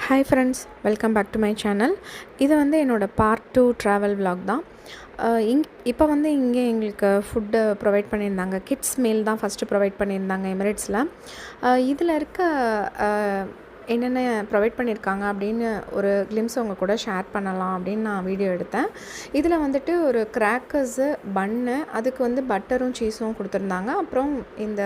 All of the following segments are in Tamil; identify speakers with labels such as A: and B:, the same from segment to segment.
A: Hi friends, welcome back to my channel. இது வந்து என்னோடய பார்ட் 2 ட்ராவல் vlog தான். இப்போ வந்து இங்கே எங்களுக்கு ஃபுட்டு ப்ரொவைட் பண்ணியிருந்தாங்க. கிட்ஸ் மீல் தான் ஃபஸ்ட்டு ப்ரொவைட் பண்ணியிருந்தாங்க எமிரேட்ஸில். இதில் இருக்க என்னென்ன ப்ரொவைட் பண்ணியிருக்காங்க அப்படின்னு ஒரு கிளிம்ஸ் உங்கள் கூட ஷேர் பண்ணலாம் அப்படின்னு நான் வீடியோ எடுத்தேன். இதில் வந்துட்டு ஒரு கிராக்கர்ஸு, பன்னு, அதுக்கு வந்து பட்டரும் சீஸும் கொடுத்துருந்தாங்க. அப்புறம் இந்த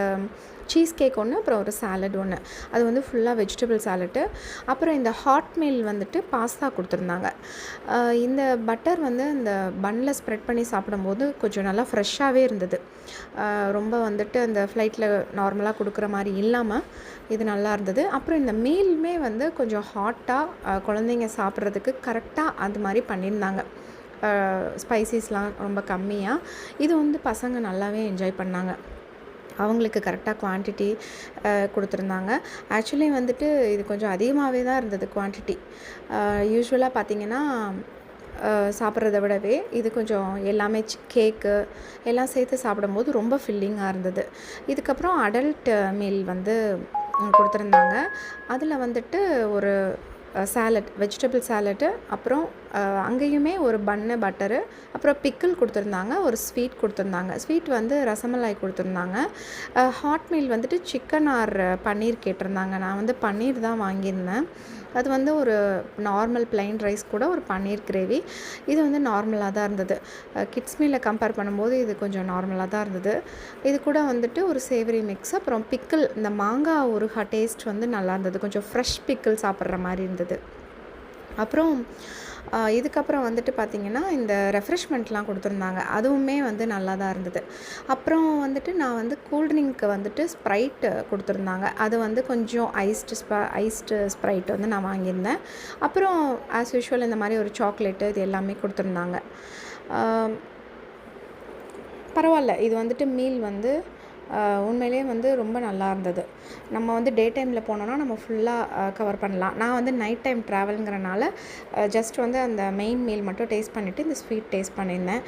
A: சீஸ் கேக் ஒன்று, அப்புறம் ஒரு சாலட் ஒன்று. அது வந்து ஃபுல்லாக வெஜிடபிள் சாலட்டு. அப்புறம் இந்த ஹாட் மீல் வந்துட்டு பாஸ்தா கொடுத்துருந்தாங்க. இந்த பட்டர் வந்து இந்த பன்னில் ஸ்ப்ரெட் பண்ணி சாப்பிடும்போது கொஞ்சம் நல்லா ஃப்ரெஷ்ஷாகவே இருந்தது. ரொம்ப வந்துட்டு அந்த ஃப்ளைட்டில் நார்மலாக கொடுக்குற மாதிரி இல்லாமல் இது நல்லா இருந்தது. அப்புறம் இந்த மீலுமே வந்து கொஞ்சம் ஹாட்டாக குழந்தைங்க சாப்பிட்றதுக்கு கரெக்டாக அது மாதிரி பண்ணியிருந்தாங்க. ஸ்பைசஸ்லாம் ரொம்ப கம்மியாக. இது வந்து பசங்க நல்லாவே என்ஜாய் பண்ணாங்க. அவங்களுக்கு கரெக்டாக குவான்டிட்டி கொடுத்துருந்தாங்க. ஆக்சுவலி வந்துட்டு இது கொஞ்சம் அதிகமாகவே தான் இருந்தது குவான்டிட்டி. யூஸ்வலாக பார்த்திங்கன்னா சாப்பிட்றத விடவே இது கொஞ்சம் எல்லாமே கேக்கு எல்லாம் சேர்த்து சாப்பிடும்போது ரொம்ப ஃபில்லிங்காக இருந்தது. இதுக்கப்புறம் அடல்ட் மீல் வந்து கொடுத்துருந்தாங்க. அதில் வந்துட்டு ஒரு சாலட், வெஜிடபிள் சாலட்டு, அப்புறம் அங்கேயுமே ஒரு பன்னு, பட்டரு, அப்புறம் பிக்கிள் கொடுத்துருந்தாங்க. ஒரு ஸ்வீட் கொடுத்துருந்தாங்க. ஸ்வீட் வந்து ரசமலாய் கொடுத்துருந்தாங்க. ஹாட் மீல் வந்துட்டு சிக்கன் ஆர் பன்னீர் கேட்டிருந்தாங்க. நான் வந்து பன்னீர் தான் வாங்கியிருந்தேன். அது வந்து ஒரு நார்மல் ப்ளைன் ரைஸ் கூட ஒரு பன்னீர் கிரேவி. இது வந்து நார்மலாக தான் இருந்தது. கிட்ஸ் மீலை கம்பேர் பண்ணும்போது இது கொஞ்சம் நார்மலாக தான் இருந்தது. இது கூட வந்துட்டு ஒரு சேவரி மிக்ஸ், அப்புறம் பிக்கிள், இந்த மாங்காய் ஊறுகாய் டேஸ்ட் வந்து நல்லா இருந்தது. கொஞ்சம் ஃப்ரெஷ் பிக்கிள் சாப்பிட்ற மாதிரி இருந்தது. அப்புறம் இதுக்கப்புறம் வந்துட்டு பார்த்திங்கன்னா இந்த ரெஃப்ரெஷ்மெண்ட்லாம் கொடுத்துருந்தாங்க. அதுவுமே வந்து நல்லா தான் இருந்தது. அப்புறம் வந்துட்டு நான் வந்து கூல்ட்ரிங்க்கு வந்துட்டு ஸ்ப்ரைட் கொடுத்துருந்தாங்க. அது வந்து கொஞ்சம் ஐஸ்டு ஸ்ப்ரைட் வந்து நான் வாங்கியிருந்தேன். அப்புறம் ஆஸ் யூஷுவல் இந்த மாதிரி ஒரு சாக்லேட்டு, இது எல்லாமே கொடுத்துருந்தாங்க. பரவாயில்ல, இது வந்துட்டு மீல் வந்து உண்மையிலே வந்து ரொம்ப நல்லா இருந்தது. நம்ம வந்து டே டைமில் போனோன்னா நம்ம ஃபுல்லாக கவர் பண்ணலாம். நான் வந்து நைட் டைம் ட்ராவலுங்கிறனால ஜஸ்ட் வந்து அந்த மெயின் மீல் மட்டும் டேஸ்ட் பண்ணிவிட்டு இந்த ஸ்வீட் டேஸ்ட் பண்ணியிருந்தேன்.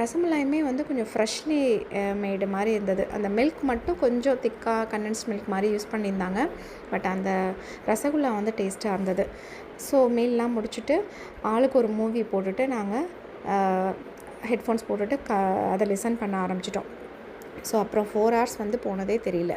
A: ரசமலாயுமே வந்து கொஞ்சம் ஃப்ரெஷ்லி மேடு மாதிரி இருந்தது. அந்த மில்க் மட்டும் கொஞ்சம் திக்காக கண்டென்ஸ்ட் மில்க் மாதிரி யூஸ் பண்ணியிருந்தாங்க. பட் அந்த ரசகுல்லா வந்து டேஸ்ட்டாக இருந்தது. ஸோ மீல்லாம் முடிச்சுட்டு ஆளுக்கு ஒரு மூவி போட்டுட்டு நாங்கள் ஹெட்ஃபோன்ஸ் போட்டுட்டு அதை லிசன் பண்ண ஆரம்பிச்சிட்டோம். ஸோ அப்புறம் 4 hours வந்து போனதே தெரியல.